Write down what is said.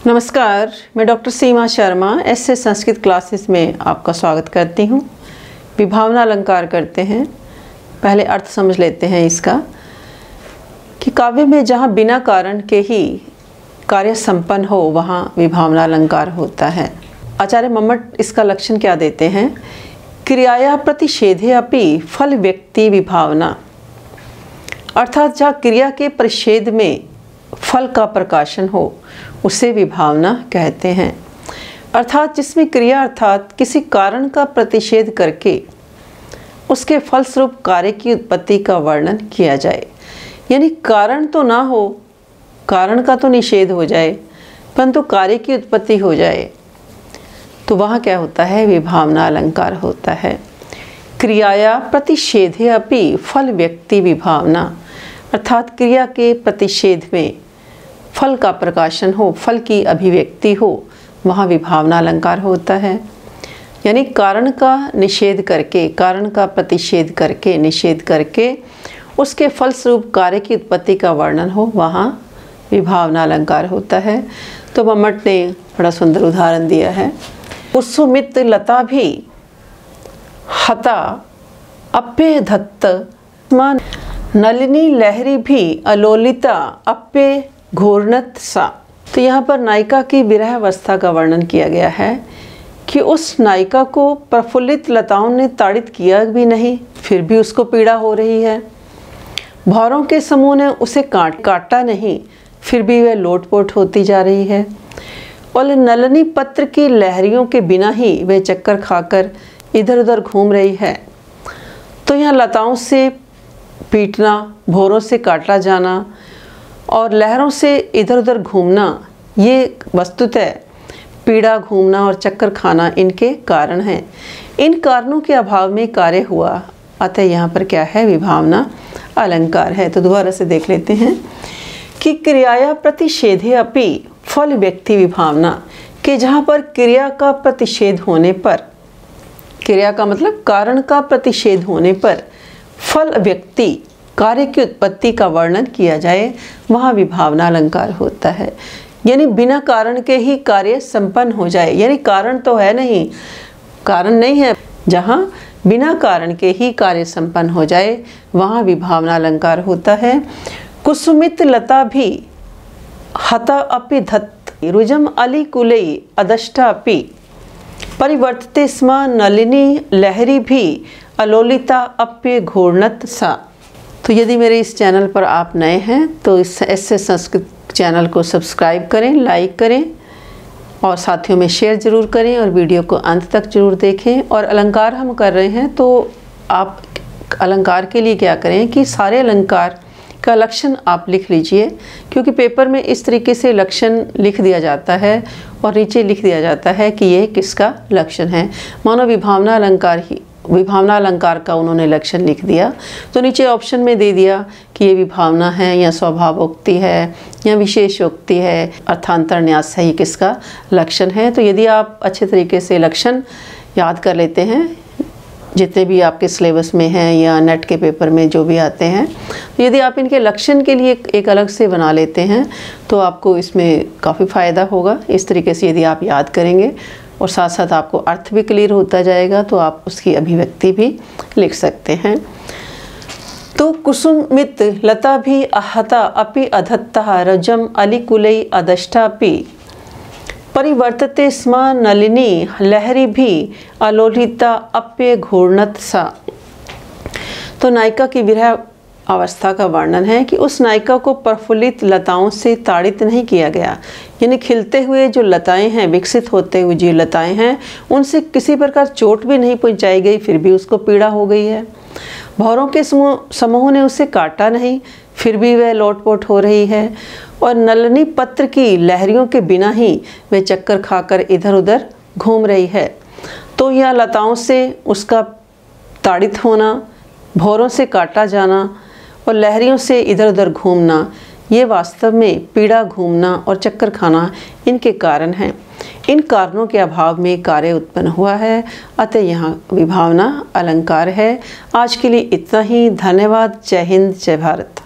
नमस्कार, मैं डॉक्टर सीमा Sharma S A Sanskrit classes में आपका स्वागत करती हूँ। विभावना अलंकार करते हैं। पहले अर्थ समझ लेते हैं इसका कि काव्य में जहाँ बिना कारण के ही कार्य संपन्न हो वहाँ विभावना अलंकार होता है। आचार्य मम्मट इसका लक्षण क्या देते हैं? क्रियाया प्रतिषेधे अपि फल व्यक्ति विभावना, अर्थात जहाँ क्रिया के प्रतिषेध में फल का प्रकाशन हो उसे विभावना कहते हैं। अर्थात जिसमें क्रिया अर्थात किसी कारण का प्रतिषेध करके उसके फलस्वरूप कार्य की उत्पत्ति का वर्णन किया जाए। यानी कारण तो ना हो, कारण का तो निषेध हो जाए, परंतु कार्य की उत्पत्ति हो जाए, तो वहाँ क्या होता है? विभावना अलंकार होता है। क्रियाया प्रतिषेधे अपि फल व्यक्ति विभावना, अर्थात क्रिया के प्रतिषेध में फल का प्रकाशन हो, फल की अभिव्यक्ति हो, वहाँ विभावना अलंकार होता है। यानी कारण का निषेध करके, कारण का प्रतिषेध करके, निषेध करके उसके फलस्वरूप कार्य की उत्पत्ति का वर्णन हो, वहाँ विभावना अलंकार होता है। तो मम्मट ने बड़ा सुंदर उदाहरण दिया है। कुसुमित लता भी हता अप्य धत्त मान नलिनी लहरी भी अलोलिता अप्य घूर्णत सा। तो यहाँ पर नायिका की विरह अवस्था का वर्णन किया गया है कि उस नायिका को प्रफुल्लित लताओं ने ताड़ित किया भी नहीं, फिर भी उसको पीड़ा हो रही है। भौरों के समूह ने उसे काटा नहीं, फिर भी वह लोटपोट होती जा रही है। और नलिनी पत्र की लहरियों के बिना ही वह चक्कर खाकर इधर उधर घूम रही है। तो यहाँ लताओं से पीटना, भौरों से काटा जाना और लहरों से इधर उधर घूमना, ये वस्तुतः पीड़ा, घूमना और चक्कर खाना इनके कारण हैं। इन कारणों के अभाव में कार्य हुआ, अतः यहाँ पर क्या है? विभावना अलंकार है। तो दोबारा से देख लेते हैं कि क्रियाया प्रतिषेधे अपि फल व्यक्ति विभावना, कि जहाँ पर क्रिया का प्रतिषेध होने पर, क्रिया का मतलब कारण का प्रतिषेध होने पर फल व्यक्ति, कार्य की उत्पत्ति का वर्णन किया जाए, वहाँ विभावना अलंकार होता है। यानी बिना कारण के ही कार्य संपन्न हो जाए, यानी कारण तो है नहीं, कारण नहीं है, जहाँ बिना कारण के ही कार्य संपन्न हो जाए वहाँ विभावना अलंकार होता है। कुसुमित लता भी हता अपि धत्त रुजम अली कुलई अदष्टा अपि परिवर्तते स्म नलिनी लहरी भी अलोलिता अप्य घूर्णत सा। तो यदि मेरे इस चैनल पर आप नए हैं तो इस एसए संस्कृत चैनल को सब्सक्राइब करें, लाइक करें और साथियों में शेयर ज़रूर करें और वीडियो को अंत तक ज़रूर देखें। और अलंकार हम कर रहे हैं तो आप अलंकार के लिए क्या करें कि सारे अलंकार का लक्षण आप लिख लीजिए, क्योंकि पेपर में इस तरीके से लक्षण लिख दिया जाता है और नीचे लिख दिया जाता है कि ये किसका लक्षण है। मानो विभावना अलंकार का उन्होंने लक्षण लिख दिया, तो नीचे ऑप्शन में दे दिया कि ये विभावना है या स्वभावोक्ति है या विशेषोक्ति है, अर्थांतर न्यास है, ये किसका लक्षण है। तो यदि आप अच्छे तरीके से लक्षण याद कर लेते हैं, जितने भी आपके सिलेबस में हैं या नेट के पेपर में जो भी आते हैं, तो यदि आप इनके लक्षण के लिए एक अलग से बना लेते हैं तो आपको इसमें काफ़ी फ़ायदा होगा। इस तरीके से यदि आप याद करेंगे और साथ साथ आपको अर्थ भी क्लियर होता जाएगा तो आप उसकी अभिव्यक्ति भी लिख सकते हैं। तो कुसुमित लता भी अहता अपि अधत्ता रजम अलिकुलई अदष्टा अपि परिवर्तते स्म नलिनी लहरी भी अलोलिता अप्य घूर्णत सा। तो नायिका की विरह अवस्था का वर्णन है कि उस नायिका को प्रफुल्लित लताओं से ताड़ित नहीं किया गया, यानी खिलते हुए जो लताएं हैं, विकसित होते हुए जो लताएं हैं, उनसे किसी प्रकार चोट भी नहीं पहुंचाई गई, फिर भी उसको पीड़ा हो गई है। भौरों के समूह ने उसे काटा नहीं, फिर भी वह लोटपोट हो रही है। और नलिनी पत्र की लहरियों के बिना ही वह चक्कर खाकर इधर उधर घूम रही है। तो यह लताओं से उसका ताड़ित होना, भौरों से काटा जाना और लहरियों से इधर उधर घूमना, ये वास्तव में पीड़ा, घूमना और चक्कर खाना इनके कारण हैं। इन कारणों के अभाव में कार्य उत्पन्न हुआ है, अतः यहाँ विभावना अलंकार है। आज के लिए इतना ही। धन्यवाद। जय हिंद, जय भारत।